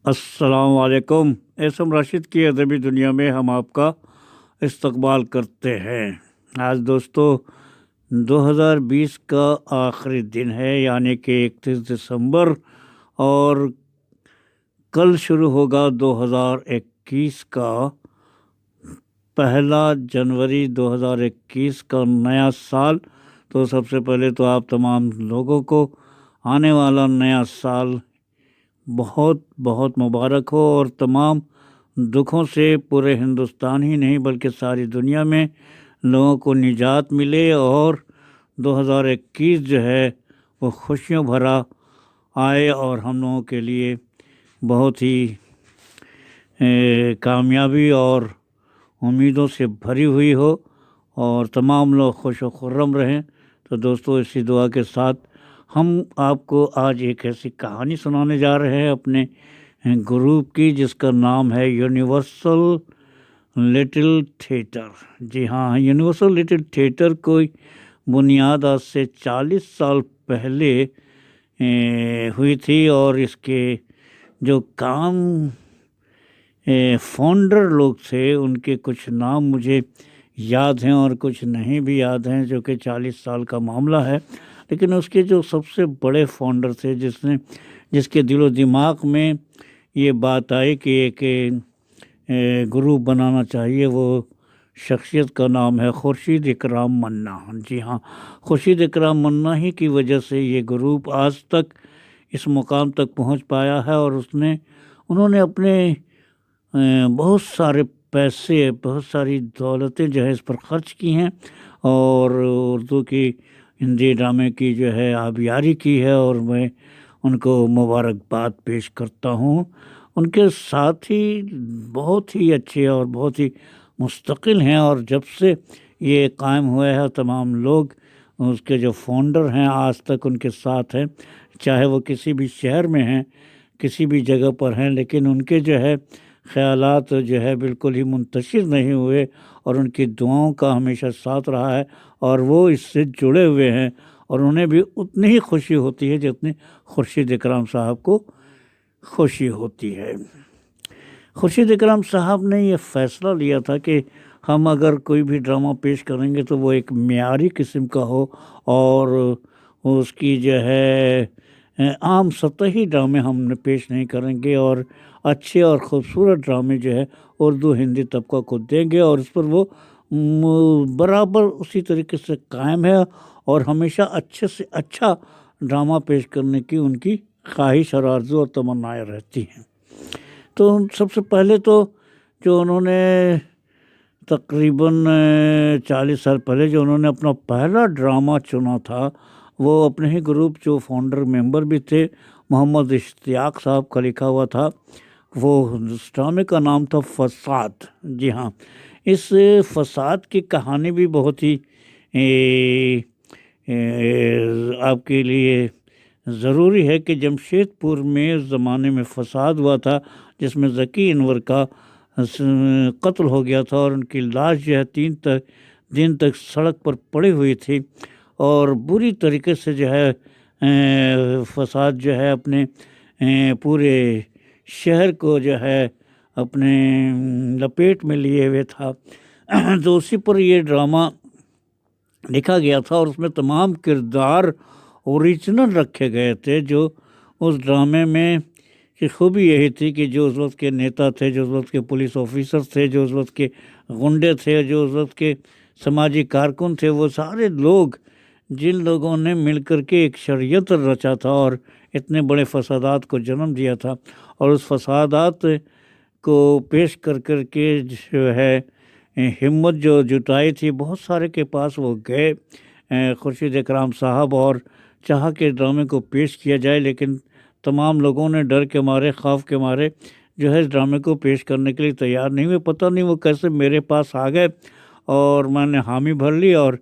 अस्सलाम वालेकुम। एसम राशिद की अदबी दुनिया में हम आपका इस्तकबाल करते हैं। आज दोस्तों 2020 का आखिरी दिन है, यानी कि 31 दिसंबर, और कल शुरू होगा 2021 का 1 जनवरी 2021 का नया साल। तो सबसे पहले तो आप तमाम लोगों को आने वाला नया साल बहुत बहुत मुबारक हो, और तमाम दुखों से पूरे हिंदुस्तान ही नहीं बल्कि सारी दुनिया में लोगों को निजात मिले, और 2021 जो है वो खुशियों भरा आए और हम लोगों के लिए बहुत ही कामयाबी और उम्मीदों से भरी हुई हो, और तमाम लोग खुश व खुर्रम रहें। तो दोस्तों, इसी दुआ के साथ हम आपको आज एक ऐसी कहानी सुनाने जा रहे हैं अपने ग्रुप की, जिसका नाम है यूनिवर्सल लिटिल थिएटर। जी हाँ, यूनिवर्सल लिटिल थिएटर की बुनियाद आज से 40 साल पहले हुई थी, और इसके जो काम फाउंडर लोग थे उनके कुछ नाम मुझे याद हैं और कुछ नहीं भी याद हैं, जो कि 40 साल का मामला है। लेकिन उसके जो सबसे बड़े फाउंडर थे, जिसके दिलो दिमाग में ये बात आई कि एक ग्रुप बनाना चाहिए, वो शख्सियत का नाम है खुर्शीद इकराम मन्ना। जी हाँ, खुर्शीद इकराम मन्ना ही की वजह से ये ग्रुप आज तक इस मुकाम तक पहुंच पाया है, और उन्होंने अपने बहुत सारे पैसे, बहुत सारी दौलतें जो है इस पर ख़र्च की हैं, और उर्दू की, हिंदी ड्रामे की जो है आबियारी की है, और मैं उनको मुबारकबाद पेश करता हूँ। उनके साथ ही बहुत ही अच्छे और बहुत ही मुस्तकिल हैं, और जब से ये कायम हुआ है तमाम लोग उसके जो फाउंडर हैं आज तक उनके साथ हैं, चाहे वो किसी भी शहर में हैं, किसी भी जगह पर हैं, लेकिन उनके जो है ख़यालात जो है बिल्कुल ही मुंतशिर नहीं हुए, और उनकी दुआओं का हमेशा साथ रहा है, और वो इससे जुड़े हुए हैं, और उन्हें भी उतनी ही खुशी होती है जितनी खुर्शीद इकराम साहब को खुशी होती है। खुर्शीद इकराम साहब ने ये फ़ैसला लिया था कि हम अगर कोई भी ड्रामा पेश करेंगे तो वो एक मियारी किस्म का हो, और उसकी जो है आम सतही ड्रामे हम पेश नहीं करेंगे, और अच्छे और ख़ूबसूरत ड्रामे जो है उर्दू हिंदी तबका को देंगे, और इस पर वो बराबर उसी तरीके से कायम है, और हमेशा अच्छे से अच्छा ड्रामा पेश करने की उनकी ख्वाहिश और आरज़ू और तमन्नाएँ रहती हैं। तो सबसे पहले तो जो उन्होंने तकरीबन 40 साल पहले जो उन्होंने अपना पहला ड्रामा चुना था, वो अपने ही ग्रुप जो फाउंडर मेंबर भी थे, मोहम्मद इश्तियाक साहब का लिखा हुआ था। वो उस ड्रामे का नाम था फसाद। जी हाँ, इस फसाद की कहानी भी बहुत ही आपके लिए ज़रूरी है कि जमशेदपुर में ज़माने में फसाद हुआ था, जिसमें ज़की अनवर का कत्ल हो गया था, और उनकी लाश जो है 3 दिन तक सड़क पर पड़ी हुई थी, और बुरी तरीके से जो है फसाद जो है अपने पूरे शहर को जो है अपने लपेट में लिए हुए था। तो उसी पर ये ड्रामा लिखा गया था, और उसमें तमाम किरदार ओरिजिनल रखे गए थे। जो उस ड्रामे में की खूबी यही थी कि जो उस वक्त के नेता थे, जो उस वक्त के पुलिस ऑफिसर थे, जो उस वक्त के गुंडे थे, जो उस वक्त के समाजी कारकुन थे, वो सारे लोग, जिन लोगों ने मिलकर के एक शरीयत रचा था और इतने बड़े फसादात को जन्म दिया था, और उस फसादात को पेश कर कर के जो है हिम्मत जो जुटाई थी, बहुत सारे के पास वो गए खुर्शीद इकराम साहब, और चाहा कि ड्रामे को पेश किया जाए, लेकिन तमाम लोगों ने डर के मारे, खौफ के मारे जो है इस ड्रामे को पेश करने के लिए तैयार नहीं हुए। पता नहीं वो कैसे मेरे पास आ गए, और मैंने हामी भर ली, और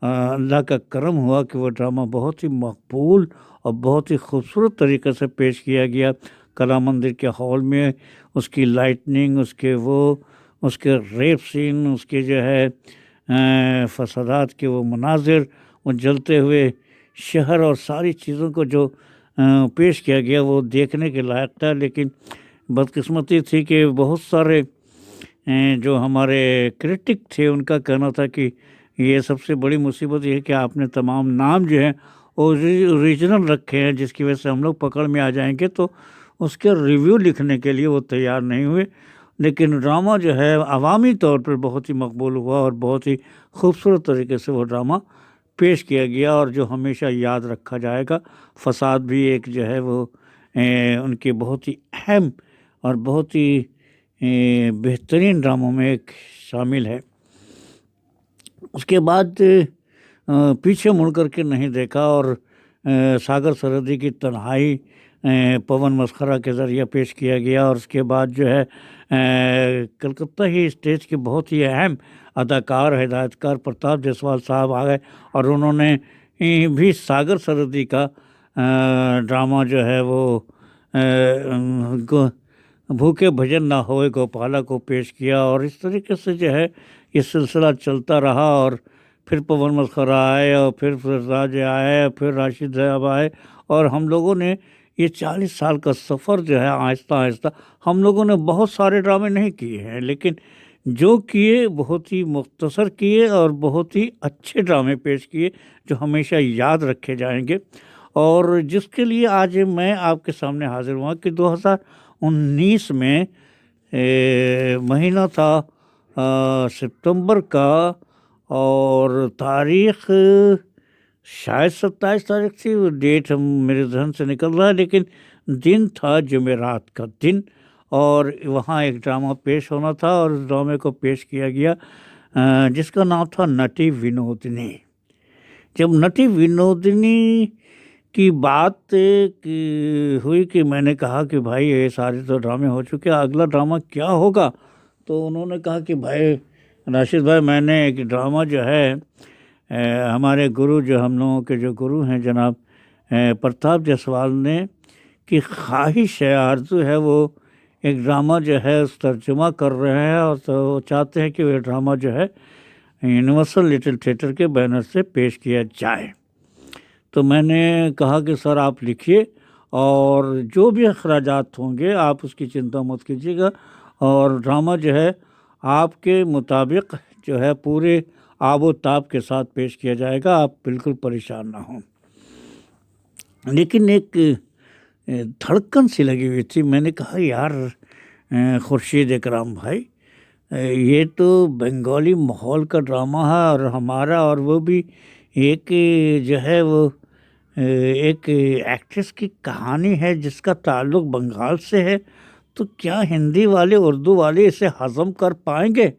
अल्लाह का करम हुआ कि वो ड्रामा बहुत ही मकबूल और बहुत ही खूबसूरत तरीके से पेश किया गया। कला मंदिर के हॉल में उसकी लाइटनिंग, उसके रेप सीन, उसके जो है फसादात के वो मनाजिर, वो जलते हुए शहर और सारी चीज़ों को जो पेश किया गया वो देखने के लायक था। लेकिन बदकिस्मती थी कि बहुत सारे जो हमारे क्रिटिक थे उनका कहना था कि ये सबसे बड़ी मुसीबत ये है कि आपने तमाम नाम जो है ओरिजिनल रखे हैं, जिसकी वजह से हम लोग पकड़ में आ जाएंगे। तो उसके रिव्यू लिखने के लिए वो तैयार नहीं हुए। लेकिन ड्रामा जो है अवामी तौर पर बहुत ही मकबूल हुआ और बहुत ही खूबसूरत तरीके से वो ड्रामा पेश किया गया और जो हमेशा याद रखा जाएगा। फसाद भी एक जो है वो उनके बहुत ही अहम और बहुत ही बेहतरीन ड्रामों में एक शामिल है। उसके बाद पीछे मुड़ कर के नहीं देखा और सागर सरहदी की तन्हाई पवन मस्खरा के ज़रिए पेश किया गया। और उसके बाद जो है कलकत्ता ही स्टेज के बहुत ही अहम अदाकार हिदायतकार प्रताप जायसवाल साहब आ गए और उन्होंने भी सागर सरहदी का ड्रामा जो है वो भूखे भजन ना होए गोपाला को पेश किया। और इस तरीके से जो है ये सिलसिला चलता रहा और फिर पवन मस्खरा आए और फिर सरताज आए, फिर राशिद साहब आए और हम लोगों ने ये 40 साल का सफ़र जो है आहिस्ता आहिस्ता हम लोगों ने बहुत सारे ड्रामे नहीं किए हैं, लेकिन जो किए बहुत ही मुख्तसर किए और बहुत ही अच्छे ड्रामे पेश किए जो हमेशा याद रखे जाएंगे। और जिसके लिए आज मैं आपके सामने हाजिर हुआ कि 2019 में महीना था सितंबर का और तारीख शायद 27 तारीख थी, वो डेट हम मेरे जहन से निकल रहा है, लेकिन दिन था जुमेरात का दिन और वहाँ एक ड्रामा पेश होना था और उस ड्रामे को पेश किया गया जिसका नाम था नटी विनोदिनी। जब नटी विनोदिनी की बात हुई कि मैंने कहा कि भाई ये सारे तो ड्रामे हो चुके हैं, अगला ड्रामा क्या होगा। तो उन्होंने कहा कि भाई राशिद भाई मैंने एक ड्रामा जो है हमारे गुरु जो हम लोगों के जो गुरु हैं जनाब प्रताप जायसवाल ने की ख्वाहिश है, आरज़ू है, वो एक ड्रामा जो है उस तर्जुमा कर रहे हैं और तो चाहते हैं कि वह ड्रामा जो है यूनिवर्सल लिटिल थिएटर के बैनर से पेश किया जाए। तो मैंने कहा कि सर आप लिखिए और जो भी अखराजात होंगे आप उसकी चिंता मत कीजिएगा और ड्रामा जो है आपके मुताबिक जो है पूरे आबो ताब के साथ पेश किया जाएगा, आप बिल्कुल परेशान ना हों। लेकिन एक धड़कन सी लगी हुई थी। मैंने कहा यार खुर्शीद इकराम भाई ये तो बंगाली माहौल का ड्रामा है और हमारा और वो भी एक जो है वो एक एक्ट्रेस की कहानी है जिसका ताल्लुक़ बंगाल से है, तो क्या हिंदी वाले उर्दू वाले इसे हज़म कर पाएंगे।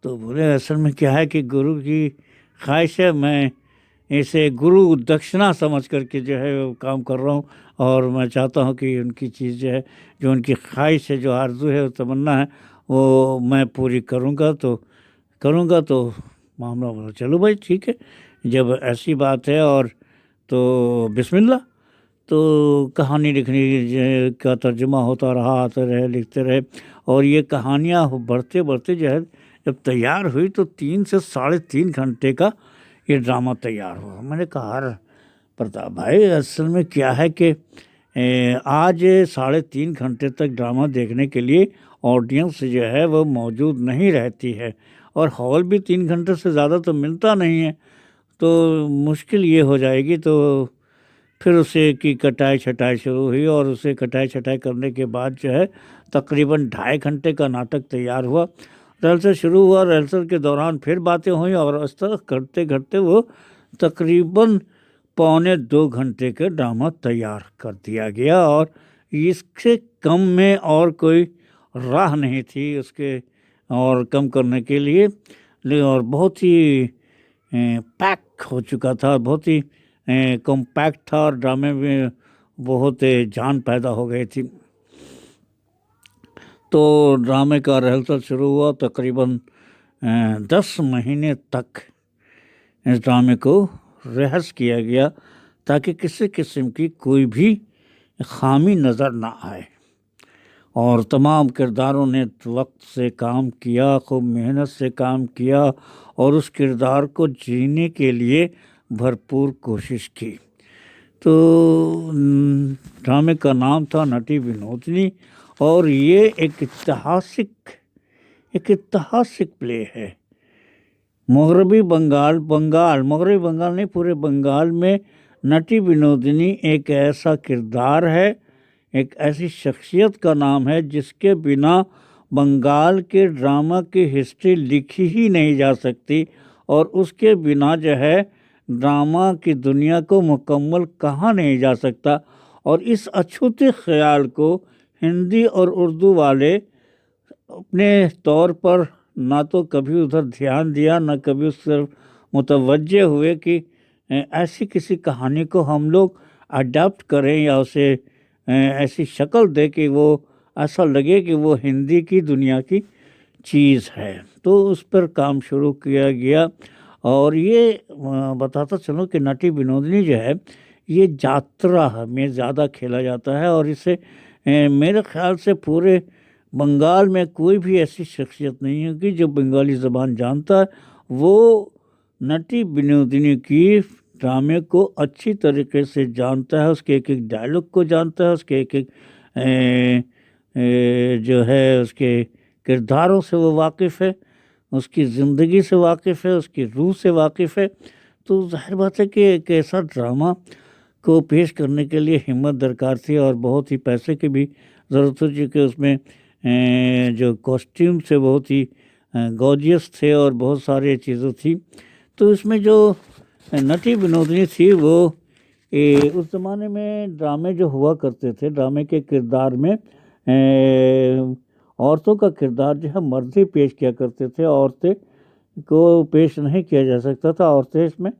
तो बोले असल में क्या है कि गुरु की ख्वाहिश है, मैं इसे गुरु दक्षिणा समझ करके जो है वो काम कर रहा हूँ और मैं चाहता हूँ कि उनकी चीज़ जो है जो उनकी ख्वाहिश है, जो आरज़ू है, वो तमन्ना है, वो मैं पूरी करूँगा। तो मामला बोला चलो भाई ठीक है, जब ऐसी बात है और तो बिस्मिल्लाह। तो कहानी लिखने का तर्जुमा होता रहा, आते रहे, लिखते रहे और ये कहानियाँ बढ़ते बढ़ते जो है जब तैयार हुई तो 3 से 3.5 घंटे का ये ड्रामा तैयार हुआ। मैंने कहा प्रताप भाई असल में क्या है कि आज 3.5 घंटे तक ड्रामा देखने के लिए ऑडियंस जो है वो मौजूद नहीं रहती है और हॉल भी 3 घंटे से ज़्यादा तो मिलता नहीं है, तो मुश्किल ये हो जाएगी। तो फिर उसे की कटाई छटाई शुरू हुई और उसे कटाई छटाई करने के बाद जो है तकरीबन 2.5 घंटे का नाटक तैयार हुआ। रिहर्सल शुरू हुआ, रिहर्सल के दौरान फिर बातें हुई और इस तरह करते करते वो तकरीबन 1.25 घंटे का ड्रामा तैयार कर दिया गया और इससे कम में और कोई राह नहीं थी उसके और कम करने के लिए। और बहुत ही पैक हो चुका था, बहुत ही कॉम्पैक्ट था और ड्रामे में बहुत जान पैदा हो गई थी। तो ड्रामे का रिहर्सल शुरू हुआ, तकरीबन 10 महीने तक इस ड्रामे को रिहर्स किया गया ताकि किसी किस्म की कोई भी खामी नज़र ना आए और तमाम किरदारों ने वक्त से काम किया, खूब मेहनत से काम किया और उस किरदार को जीने के लिए भरपूर कोशिश की। तो ड्रामे का नाम था नटी विनोदिनी, और ये एक ऐतिहासिक प्ले है। मगरबी बंगाल नहीं, पूरे बंगाल में नटी विनोदिनी एक ऐसा किरदार है, एक ऐसी शख्सियत का नाम है जिसके बिना बंगाल के ड्रामा की हिस्ट्री लिखी ही नहीं जा सकती, और उसके बिना जो है ड्रामा की दुनिया को मुकम्मल कहा नहीं जा सकता। और इस अछूते ख्याल को हिंदी और उर्दू वाले अपने तौर पर ना तो कभी उधर ध्यान दिया, ना कभी उस तरफ मुतवज्जे हुए कि ऐसी किसी कहानी को हम लोग अडॉप्ट करें या उसे ऐसी शक्ल दे कि वो ऐसा लगे कि वो हिंदी की दुनिया की चीज़ है। तो उस पर काम शुरू किया गया। और ये बताता चलूँ कि नटी विनोदिनी जो है ये जात्रा में ज़्यादा खेला जाता है, और इसे मेरे ख्याल से पूरे बंगाल में कोई भी ऐसी शख्सियत नहीं है कि जो बंगाली ज़बान जानता है वो नटी विनोदिनी की ड्रामे को अच्छी तरीके से जानता है, उसके एक एक डायलॉग को जानता है, उसके एक एक जो है उसके किरदारों से वो वाकिफ़ है, उसकी ज़िंदगी से वाकिफ़ है, उसकी रूह से वाकिफ़ है। तो जाहिर बात है कि एक ऐसा ड्रामा को पेश करने के लिए हिम्मत दरकार थी, और बहुत ही पैसे की भी ज़रूरत थी, क्योंकि उसमें जो कॉस्ट्यूम थे बहुत ही गॉर्जियस थे और बहुत सारी चीज़ें थी। तो इसमें जो नटी विनोदिनी थी वो उस ज़माने में ड्रामे जो हुआ करते थे, ड्रामे के किरदार में औरतों का किरदार जो है मर्द ही पेश किया करते थे, औरतें को पेश नहीं किया जा सकता था, औरतें इसमें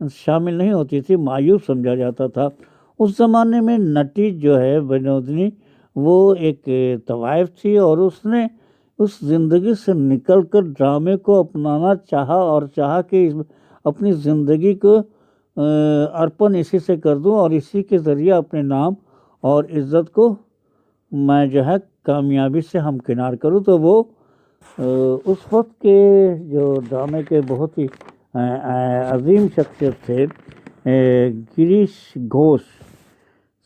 शामिल नहीं होती थी, मायूब समझा जाता था। उस ज़माने में नटी जो है विनोदिनी वो एक तवाइफ थी, और उसने उस ज़िंदगी से निकलकर ड्रामे को अपनाना चाहा, और चाहा कि अपनी ज़िंदगी को अर्पण इसी से कर दूं, और इसी के ज़रिए अपने नाम और इज़्ज़त को मैं जो है कामयाबी से हमकिनार करूं। तो वो उस वक्त के जो ड्रामे के बहुत ही अजीम शख्सियत थे गिरीश घोष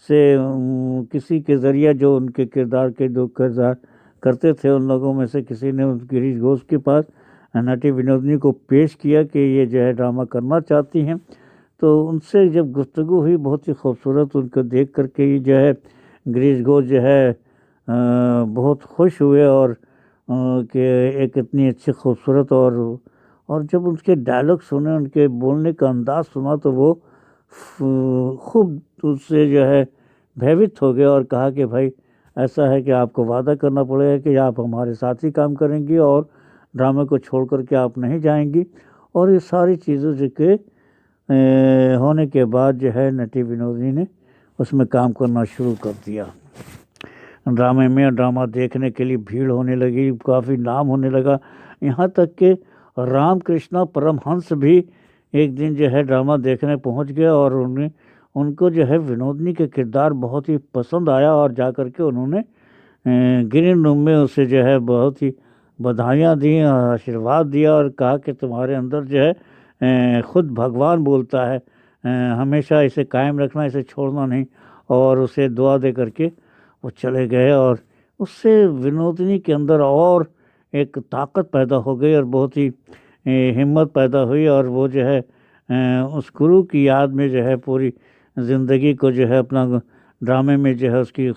से किसी के ज़रिए जो उनके किरदार के दो किरदार करते थे, उन लोगों में से किसी ने उस गिरीश घोष के पास नटी विनोदिनी को पेश किया कि ये जो है ड्रामा करना चाहती हैं। तो उनसे जब गुफ्तगू हुई बहुत ही खूबसूरत, उनको देख करके ही जो है गिरीश घोष जो है बहुत खुश हुए, और कि एक इतनी अच्छी खूबसूरत और जब उनके डायलॉग सुने, उनके बोलने का अंदाज़ सुना, तो वो खूब उससे जो है भयभीत हो गए, और कहा कि भाई ऐसा है कि आपको वादा करना पड़ेगा कि आप हमारे साथ ही काम करेंगी और ड्रामे को छोड़ कर के आप नहीं जाएंगी। और ये सारी चीज़ें जो के होने के बाद जो है नटी विनोदिनी ने उसमें काम करना शुरू कर दिया। ड्रामे में ड्रामा देखने के लिए भीड़ होने लगी, काफ़ी नाम होने लगा, यहाँ तक कि रामकृष्ण परमहंस भी एक दिन जो है ड्रामा देखने पहुँच गए, और उनको जो है विनोदिनी के किरदार बहुत ही पसंद आया, और जा कर के उन्होंने ग्रीन रूम में उसे जो है बहुत ही बधाइयाँ दी, आशीर्वाद दिया, और कहा कि तुम्हारे अंदर जो है खुद भगवान बोलता है, हमेशा इसे कायम रखना, इसे छोड़ना नहीं। और उसे दुआ दे करके वो चले गए, और उससे विनोदिनी के अंदर और एक ताकत पैदा हो गई, और बहुत ही हिम्मत पैदा हुई, और वो जो है उस गुरु की याद में जो है पूरी ज़िंदगी को जो है अपना ड्रामे में जो है उसकी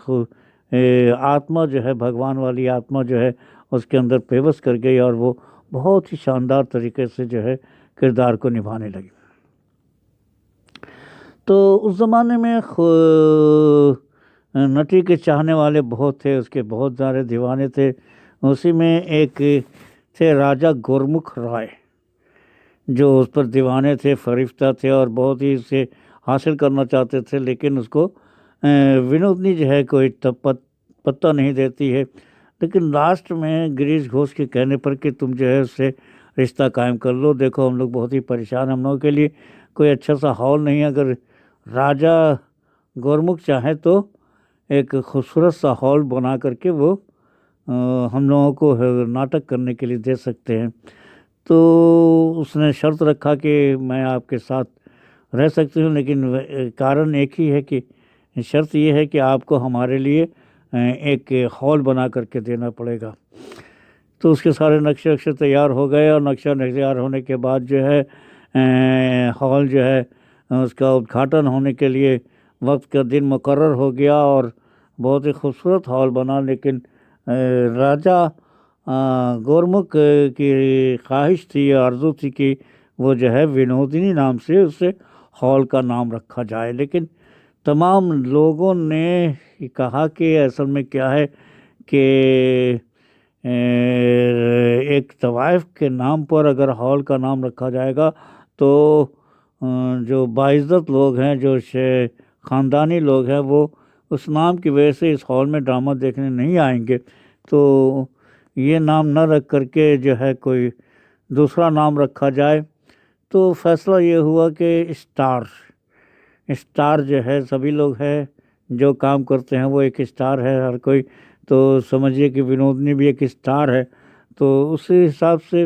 आत्मा जो है भगवान वाली आत्मा जो है उसके अंदर पेवस कर गई, और वो बहुत ही शानदार तरीके से जो है किरदार को निभाने लगी। तो उस ज़माने में नटी के चाहने वाले बहुत थे, उसके बहुत सारे दीवाने थे। उसी में एक थे राजा गुरमुख राय, जो उस पर दीवाने थे, फरिश्ता थे, और बहुत ही इसे हासिल करना चाहते थे, लेकिन उसको विनोदिनी जो है कोई पत्ता नहीं देती है। लेकिन लास्ट में गिरीश घोष के कहने पर कि तुम जो है उससे रिश्ता कायम कर लो, देखो हम लोग बहुत ही परेशान, हम लोगों के लिए कोई अच्छा सा हॉल नहीं है, अगर राजा गुरमुख चाहे तो एक खूबसूरत सा हॉल बना करके वो हम लोगों को नाटक करने के लिए दे सकते हैं। तो उसने शर्त रखा कि मैं आपके साथ रह सकते हो, लेकिन कारण एक ही है कि शर्त ये है कि आपको हमारे लिए एक हॉल बना करके देना पड़ेगा। तो उसके सारे नक्शे वक्शे तैयार हो गए, और नक्शा तैयार होने के बाद जो है हॉल जो है उसका उद्घाटन होने के लिए वक्त का दिन मुकर्रर हो गया, और बहुत ही खूबसूरत हॉल बना। लेकिन राजा गोरमुख की ख्वाहिश थी, आरज़ू थी कि वो जो है विनोदिनी नाम से उसे हॉल का नाम रखा जाए। लेकिन तमाम लोगों ने कहा कि असल में क्या है कि एक तवाइफ के नाम पर अगर हॉल का नाम रखा जाएगा तो जो बाइज़्ज़त लोग हैं, जो ख़ानदानी लोग हैं, वो उस नाम की वजह से इस हॉल में ड्रामा देखने नहीं आएंगे। तो ये नाम न रख करके जो है कोई दूसरा नाम रखा जाए। तो फैसला ये हुआ कि स्टार स्टार जो है, सभी लोग हैं जो काम करते हैं वो एक स्टार है हर कोई। तो समझिए कि विनोदनी भी एक स्टार है। तो उसी हिसाब से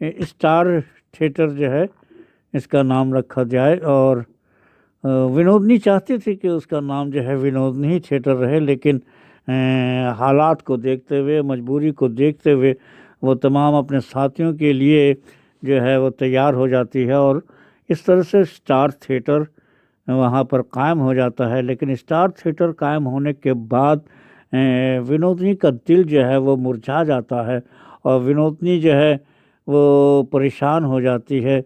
स्टार थिएटर जो है इसका नाम रखा जाए। और विनोदनी चाहती थी कि उसका नाम जो है विनोदनी ही थिएटर रहे, लेकिन हालात को देखते हुए, मजबूरी को देखते हुए वो तमाम अपने साथियों के लिए जो है वो तैयार हो जाती है, और इस तरह से स्टार थिएटर वहाँ पर कायम हो जाता है। लेकिन स्टार थिएटर कायम होने के बाद विनोदनी का दिल जो है वो मुरझा जाता है, और विनोदनी जो है वो परेशान हो जाती है,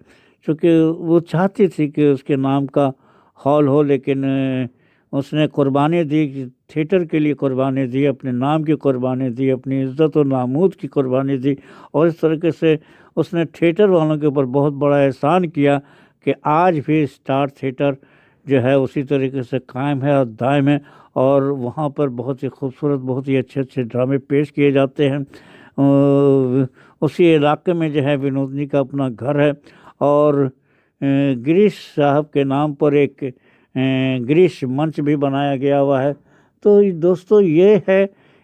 क्योंकि वो चाहती थी कि उसके नाम का हॉल हो। लेकिन उसने कुर्बानी दी, थिएटर के लिए कुर्बानी दी, अपने नाम की कुर्बानी दी, अपनी इज़्ज़त और नामूद की कुर्बानी दी, और इस तरीके से उसने थिएटर वालों के ऊपर बहुत बड़ा एहसान किया कि आज भी स्टार थिएटर जो है उसी तरीके से कायम है और दायम है, और वहाँ पर बहुत ही खूबसूरत, बहुत ही अच्छे अच्छे ड्रामे पेश किए जाते हैं। उसी इलाके में जो है विनोदनी का अपना घर है, और गिरीश साहब के नाम पर एक गिरीश मंच भी बनाया गया हुआ है। तो दोस्तों ये है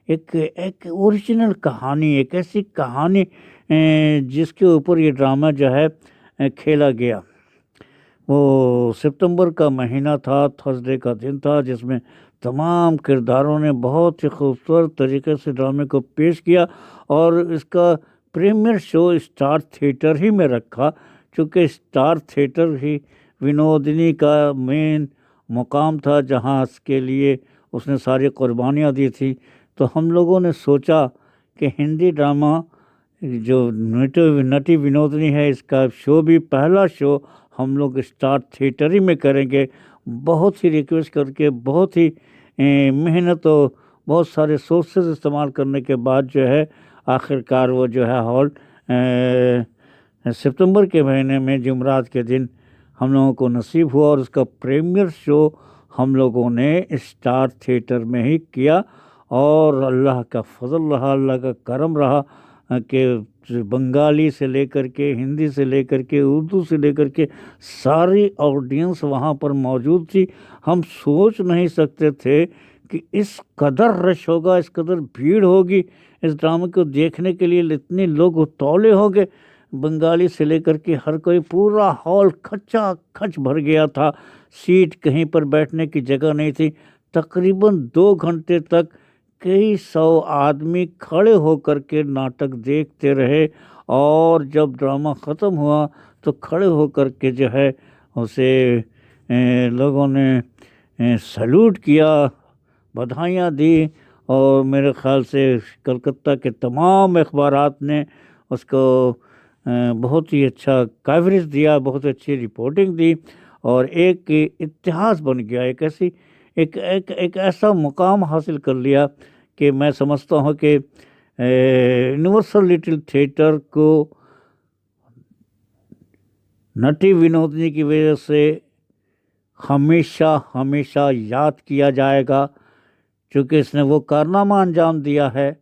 एक एक ओरिजिनल कहानी, एक ऐसी कहानी जिसके ऊपर ये ड्रामा जो है खेला गया। वो सितंबर का महीना था, थर्सडे का दिन था, जिसमें तमाम किरदारों ने बहुत ही खूबसूरत तरीके से ड्रामे को पेश किया, और इसका प्रीमियर शो स्टार थिएटर ही में रखा, क्योंकि स्टार थिएटर ही विनोदिनी का मेन मुकाम था, जहां इसके लिए उसने सारी कुर्बानियाँ दी थी। तो हम लोगों ने सोचा कि हिंदी ड्रामा जो नटी विनोदनी है, इसका शो भी, पहला शो हम लोग स्टार थिएटर ही में करेंगे। बहुत ही रिक्वेस्ट करके, बहुत ही मेहनत और बहुत सारे सोर्सेज इस्तेमाल करने के बाद जो है आखिरकार वो जो है हॉल सितंबर के महीने में जुमरात के दिन हम लोगों को नसीब हुआ, और उसका प्रीमियर शो हम लोगों ने स्टार थिएटर में ही किया। और अल्लाह का फजल रहा, अल्लाह का करम रहा कि बंगाली से लेकर के, हिंदी से लेकर के, उर्दू से लेकर के सारी ऑडियंस वहाँ पर मौजूद थी। हम सोच नहीं सकते थे कि इस कदर रश होगा, इस कदर भीड़ होगी इस ड्रामे को देखने के लिए, इतने लोग उतौले होंगे। बंगाली से लेकर के हर कोई, पूरा हॉल खचा खच भर गया था, सीट कहीं पर बैठने की जगह नहीं थी। तकरीबन 2 घंटे तक कई सौ आदमी खड़े होकर के नाटक देखते रहे, और जब ड्रामा ख़त्म हुआ तो खड़े होकर के जो है उसे लोगों ने सैल्यूट किया, बधाइयाँ दी, और मेरे ख़्याल से कलकत्ता के तमाम अखबारात ने उसको बहुत ही अच्छा कवरेज दिया, बहुत अच्छी रिपोर्टिंग दी, और एक इतिहास बन गया, एक ऐसी एक ऐसा मुकाम हासिल कर लिया कि मैं समझता हूँ कि यूनिवर्सल लिटिल थिएटर को नटी विनोदनी की वजह से हमेशा हमेशा याद किया जाएगा, क्योंकि इसने वो कारनामा अंजाम दिया है,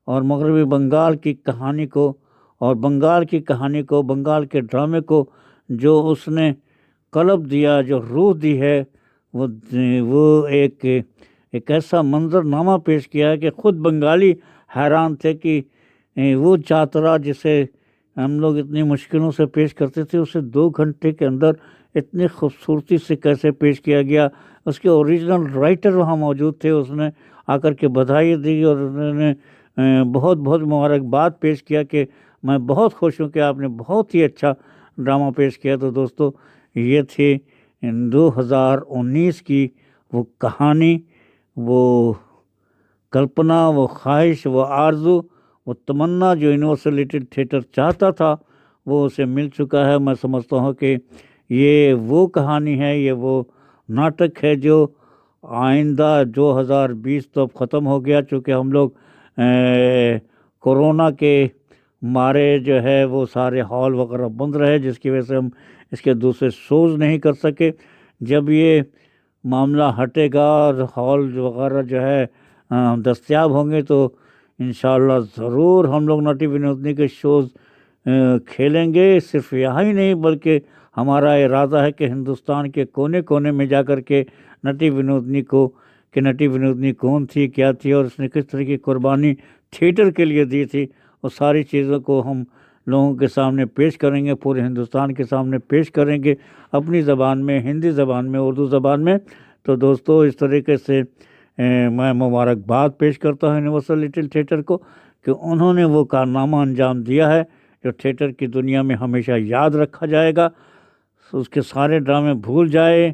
और मगरबी बंगाल की कहानी को, और बंगाल की कहानी को, बंगाल के ड्रामे को जो उसने कलब दिया, जो रूह दी है, वो एक ऐसा मंजरनामा पेश किया है कि ख़ुद बंगाली हैरान थे कि वो यात्रा जिसे हम लोग इतनी मुश्किलों से पेश करते थे, उसे 2 घंटे के अंदर इतनी खूबसूरती से कैसे पेश किया गया। उसके ओरिजिनल राइटर वहाँ मौजूद थे, उसने आकर के बधाई दी और उन्होंने बहुत बहुत मुबारकबाद पेश किया कि मैं बहुत खुश हूँ कि आपने बहुत ही अच्छा ड्रामा पेश किया। तो दोस्तों, ये थी 2019 की वो कहानी, वो कल्पना, वो ख्वाहिश, वो आरज़ू, वो तमन्ना जो यूनिवर्सल लिटिल थिएटर चाहता था, वो उसे मिल चुका है। मैं समझता हूँ कि ये वो कहानी है, ये वो नाटक है जो आइंदा 2020 तो अब ख़त्म हो गया, चूँकि हम लोग कोरोना के मारे जो है वो सारे हॉल वगैरह बंद रहे, जिसकी वजह से हम इसके दूसरे शोज़ नहीं कर सके। जब ये मामला हटेगा और हॉल वगैरह जो है दस्तयाब होंगे तो इंशाअल्लाह ज़रूर हम लोग नटी विनोदनी के शोज़ खेलेंगे। सिर्फ यहाँ ही नहीं, बल्कि हमारा इरादा है कि हिंदुस्तान के कोने कोने में जा कर के नटी विनोदनी को, कि नटी विनोदनी कौन थी, क्या थी और उसने किस तरह की कुर्बानी थिएटर के लिए दी थी, वो सारी चीज़ों को हम लोगों के सामने पेश करेंगे, पूरे हिंदुस्तान के सामने पेश करेंगे, अपनी ज़बान में, हिंदी ज़बान में, उर्दू ज़बान में। तो दोस्तों, इस तरीके से मैं मुबारकबाद पेश करता हूँ यूनिवर्सल लिटिल थिएटर को कि उन्होंने वो कारनामा अंजाम दिया है जो थिएटर की दुनिया में हमेशा याद रखा जाएगा। उसके सारे ड्रामे भूल जाए,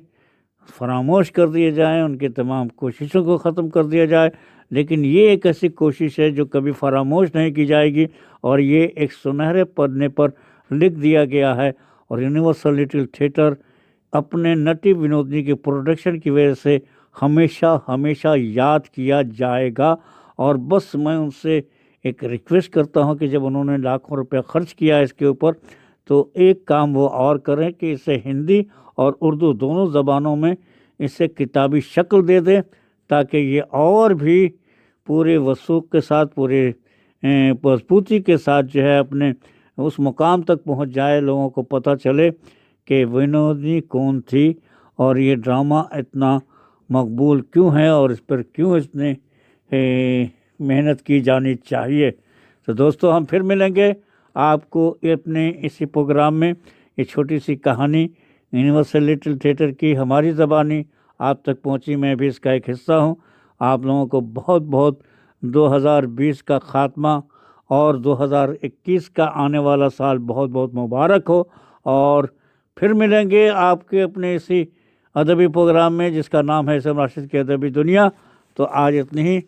फरामोश कर दिए जाएं, उनकी तमाम कोशिशों को ख़त्म कर दिया जाए, लेकिन ये एक ऐसी कोशिश है जो कभी फरामोश नहीं की जाएगी और ये एक सुनहरे पन्ने पर लिख दिया गया है। और यूनिवर्सल लिटिल थिएटर अपने नटी विनोदनी के प्रोडक्शन की वजह से हमेशा हमेशा याद किया जाएगा। और बस मैं उनसे एक रिक्वेस्ट करता हूं कि जब उन्होंने लाखों रुपया खर्च किया इसके ऊपर, तो एक काम वो और करें कि इसे हिंदी और उर्दू दोनों ज़बानों में इसे किताबी शक्ल दे दें, ताकि ये और भी पूरे वसूख के साथ, पूरे मजबूती के साथ जो है अपने उस मुकाम तक पहुंच जाए, लोगों को पता चले कि विनोदनी कौन थी और ये ड्रामा इतना मकबूल क्यों है और इस पर क्यों इतने मेहनत की जानी चाहिए। तो दोस्तों, हम फिर मिलेंगे आपको अपने इसी प्रोग्राम में। ये छोटी सी कहानी यूनिवर्सल लिटिल थिएटर की हमारी ज़बानी आप तक पहुंची, मैं भी इसका एक हिस्सा हूं। आप लोगों को बहुत बहुत 2020 का ख़ात्मा और 2021 का आने वाला साल बहुत बहुत मुबारक हो। और फिर मिलेंगे आपके अपने इसी अदबी प्रोग्राम में जिसका नाम है इसम राशिद की अदबी दुनिया। तो आज इतनी ही।